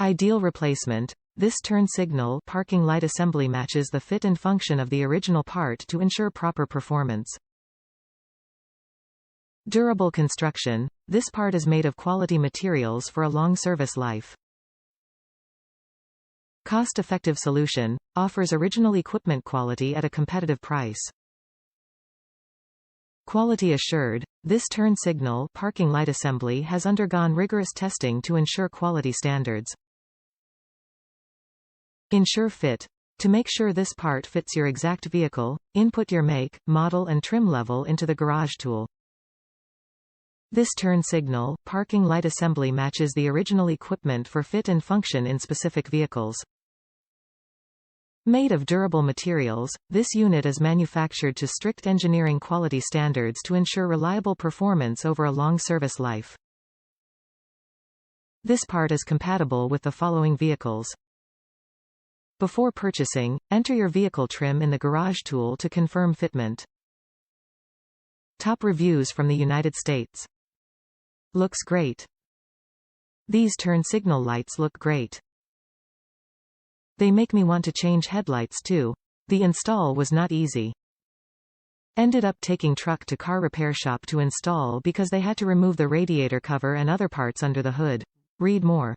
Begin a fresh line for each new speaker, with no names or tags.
Ideal replacement. This turn signal parking light assembly matches the fit and function of the original part to ensure proper performance. Durable construction. This part is made of quality materials for a long service life. Cost-effective solution. Offers original equipment quality at a competitive price. Quality assured. This turn signal parking light assembly has undergone rigorous testing to ensure quality standards. Ensure fit. To make sure this part fits your exact vehicle, input your make, model and trim level into the garage tool. This turn signal parking light assembly matches the original equipment for fit and function in specific vehicles. Made of durable materials, this unit is manufactured to strict engineering quality standards to ensure reliable performance over a long service life. This part is compatible with the following vehicles. Before purchasing, enter your vehicle trim in the garage tool to confirm fitment. Top reviews from the United States. Looks great. These turn signal lights look great. They make me want to change headlights too. The install was not easy. Ended up taking truck to car repair shop to install because they had to remove the radiator cover and other parts under the hood. Read more.